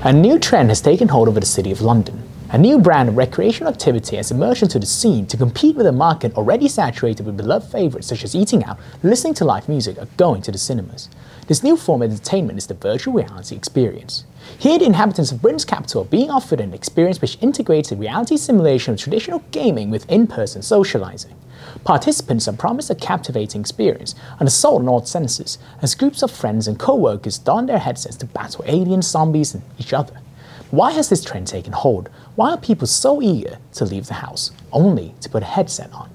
A new trend has taken hold over the city of London. A new brand of recreational activity has emerged into the scene to compete with a market already saturated with beloved favourites such as eating out, listening to live music, or going to the cinemas. This new form of entertainment is the virtual reality experience. Here, the inhabitants of Britain's capital are being offered an experience which integrates a reality simulation of traditional gaming with in-person socialising. Participants are promised a captivating experience and assault on all senses as groups of friends and co-workers don their headsets to battle aliens, zombies, and each other. Why has this trend taken hold? Why are people so eager to leave the house, only to put a headset on?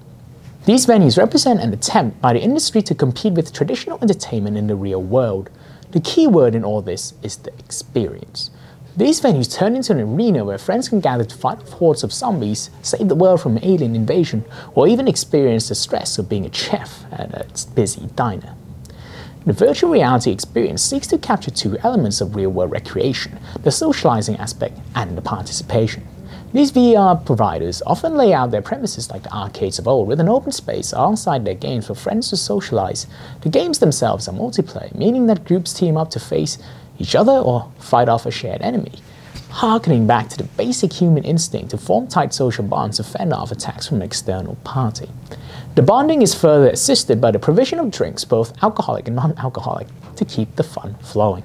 These venues represent an attempt by the industry to compete with traditional entertainment in the real world. The key word in all this is the experience. These venues turn into an arena where friends can gather to fight off hordes of zombies, save the world from alien invasion, or even experience the stress of being a chef at a busy diner. The virtual reality experience seeks to capture two elements of real-world recreation, the socializing aspect and the participation. These VR providers often lay out their premises like the arcades of old, with an open space alongside their games for friends to socialize. The games themselves are multiplayer, meaning that groups team up to face each other or fight off a shared enemy, harkening back to the basic human instinct to form tight social bonds to fend off attacks from an external party. The bonding is further assisted by the provision of drinks, both alcoholic and non-alcoholic, to keep the fun flowing.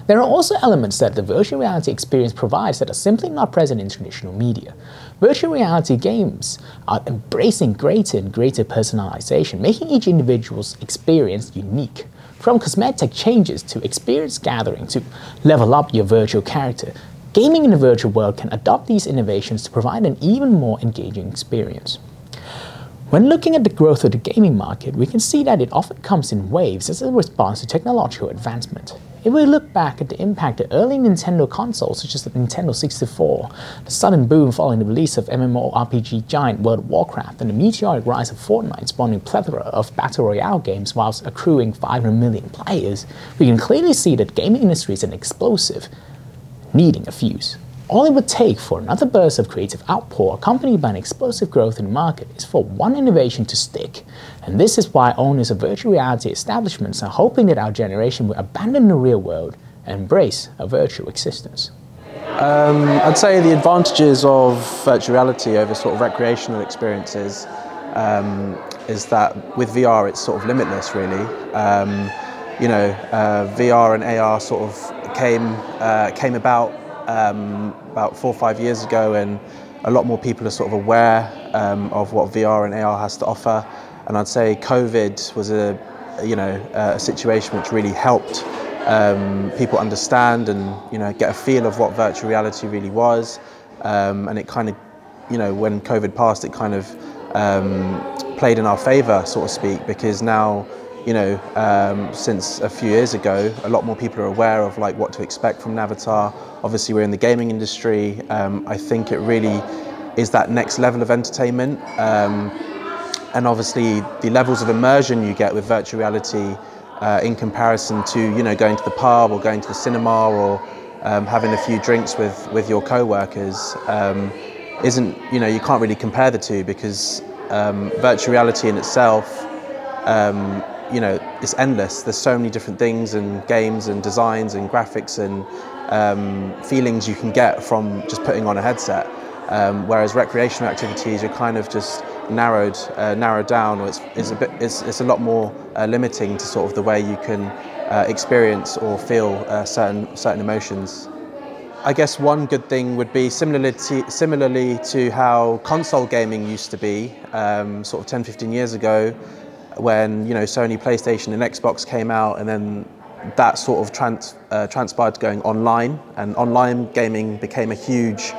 There are also elements that the virtual reality experience provides that are simply not present in traditional media. Virtual reality games are embracing greater and greater personalization, making each individual's experience unique. From cosmetic changes to experience gathering to level up your virtual character, gaming in the virtual world can adopt these innovations to provide an even more engaging experience. When looking at the growth of the gaming market, we can see that it often comes in waves as a response to technological advancement. If we look back at the impact of early Nintendo consoles such as the Nintendo 64, the sudden boom following the release of MMORPG giant World of Warcraft, and the meteoric rise of Fortnite spawning a plethora of battle royale games whilst accruing 500 million players, we can clearly see that the gaming industry is an explosive, needing a fuse. All it would take for another burst of creative outpour accompanied by an explosive growth in the market is for one innovation to stick. And this is why owners of virtual reality establishments are hoping that our generation will abandon the real world and embrace a virtual existence. I'd say the advantages of virtual reality over sort of recreational experiences is that with VR it's sort of limitless really. VR and AR sort of came about 4 or 5 years ago, and a lot more people are sort of aware of what VR and AR has to offer. And I'd say COVID was a situation which really helped people understand and get a feel of what virtual reality really was. And it kind of, when COVID passed, it kind of played in our favour, so to speak, because now, since a few years ago, a lot more people are aware of like what to expect from Navrtar. Obviously, we're in the gaming industry. I think it really is that next level of entertainment. And obviously, the levels of immersion you get with virtual reality in comparison to, going to the pub or going to the cinema or having a few drinks with your co-workers isn't, you can't really compare the two, because virtual reality in itself, it's endless. There's so many different things and games and designs and graphics and feelings you can get from just putting on a headset. Whereas recreational activities are kind of just narrowed down, or it's a lot more limiting to sort of the way you can experience or feel certain emotions. I guess one good thing would be similarly to how console gaming used to be sort of 10-15 years ago, when Sony PlayStation and Xbox came out, and then that sort of transpired to going online, and online gaming became a huge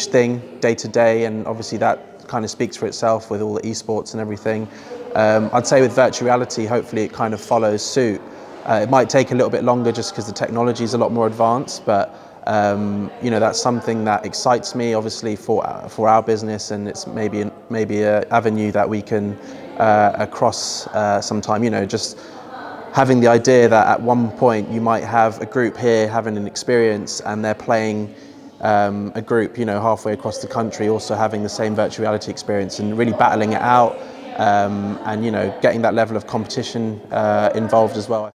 thing day to day, and obviously that kind of speaks for itself with all the esports and everything. I'd say with virtual reality, hopefully it kind of follows suit. It might take a little bit longer just because the technology is a lot more advanced, but You know, that's something that excites me, obviously, for our business, and it's maybe an avenue that we can across sometime. You know, just having the idea that at one point you might have a group here having an experience, and they're playing a group, you know, halfway across the country, also having the same virtual reality experience, and really battling it out, and you know, getting that level of competition involved as well.